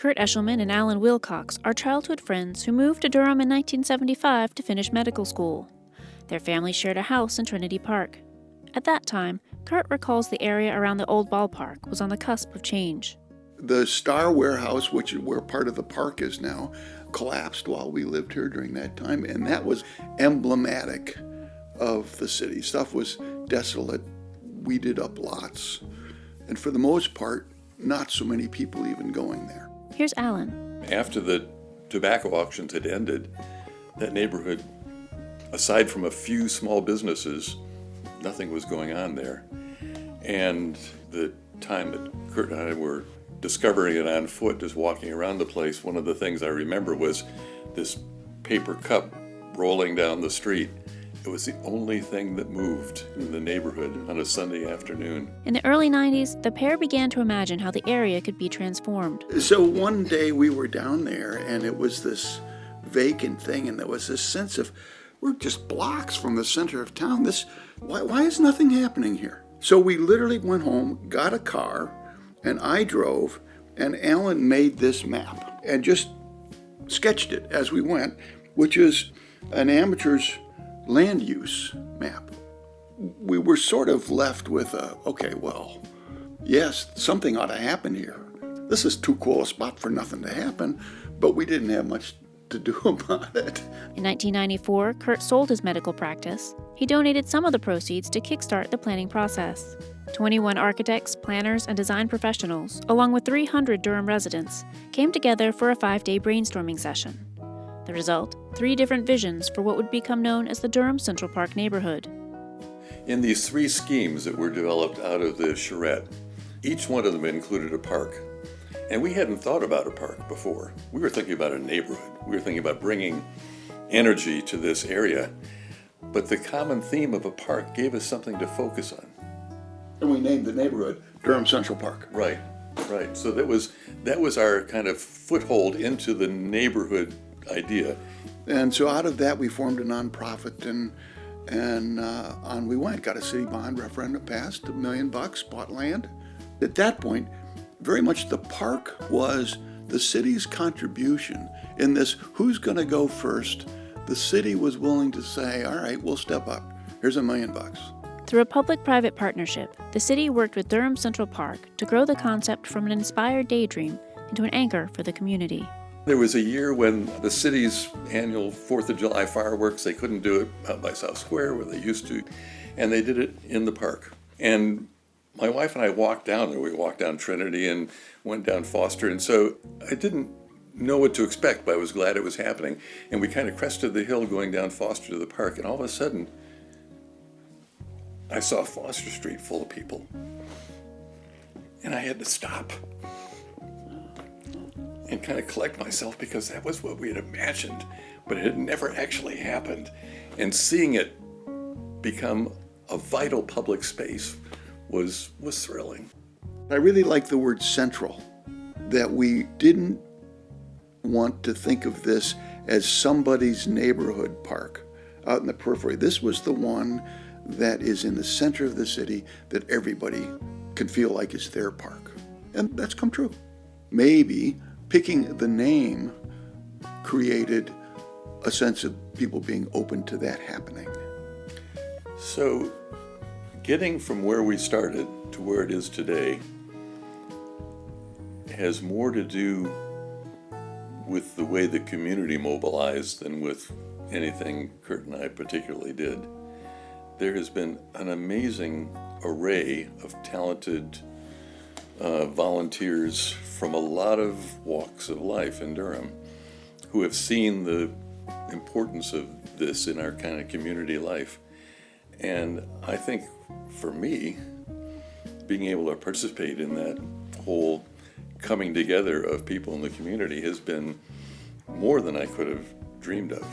Curt Eschelman and Alan Wilcox are childhood friends who moved to Durham in 1975 to finish medical school. Their family shared a house in Trinity Park. At that time, Curt recalls the area around the old ballpark was on the cusp of change. The Star Warehouse, which is where part of the park is now, collapsed while we lived here during that time, and that was emblematic of the city. Stuff was desolate, weeded up lots, and for the most part, not so many people even going there. Here's Alan. After the tobacco auctions had ended, that neighborhood, aside from a few small businesses, nothing was going on there. And the time that Curt and I were discovering it on foot, just walking around the place, one of the things I remember was this paper cup rolling down the street. It was the only thing that moved in the neighborhood on a Sunday afternoon. In the early 90s, the pair began to imagine how the area could be transformed. So one day we were down there, and it was this vacant thing, and there was this sense of, we're just blocks from the center of town. Why is nothing happening here? So we literally went home, got a car, and I drove, and Alan made this map and just sketched it as we went, which is an amateur's land use map. We were sort of left with yes, something ought to happen here. This is too cool a spot for nothing to happen, but we didn't have much to do about it. In 1994, Curt sold his medical practice. He donated some of the proceeds to kickstart the planning process. 21 architects, planners, and design professionals, along with 300 Durham residents, came together for a 5-day brainstorming session. The result, 3 different visions for what would become known as the Durham Central Park neighborhood. In these 3 schemes that were developed out of the charrette, each one of them included a park. And we hadn't thought about a park before. We were thinking about a neighborhood. We were thinking about bringing energy to this area. But the common theme of a park gave us something to focus on. And we named the neighborhood Durham Central Park. Right. So that was our kind of foothold into the neighborhood idea. And so out of that, we formed a nonprofit, and on we went. Got a city bond referendum passed, $1 million, bought land. At that point, very much the park was the city's contribution in this, who's going to go first? The city was willing to say, all right, we'll step up. Here's $1 million. Through a public-private partnership, the city worked with Durham Central Park to grow the concept from an inspired daydream into an anchor for the community. There was a year when the city's annual 4th of July fireworks, they couldn't do it out by South Square where they used to, and they did it in the park. And my wife and I walked down there. We walked down Trinity and went down Foster, and so I didn't know what to expect, but I was glad it was happening. And we kind of crested the hill going down Foster to the park, and all of a sudden, I saw Foster Street full of people. And I had to stop and kind of collect myself, because that was what we had imagined, but it had never actually happened. And seeing it become a vital public space was thrilling. I really like the word central, that we didn't want to think of this as somebody's neighborhood park out in the periphery. This was the one that is in the center of the city that everybody can feel like is their park. And that's come true. Maybe picking the name created a sense of people being open to that happening. So getting from where we started to where it is today has more to do with the way the community mobilized than with anything Curt and I particularly did. There has been an amazing array of talented volunteers from a lot of walks of life in Durham who have seen the importance of this in our kind of community life. And I think for me, being able to participate in that whole coming together of people in the community has been more than I could have dreamed of.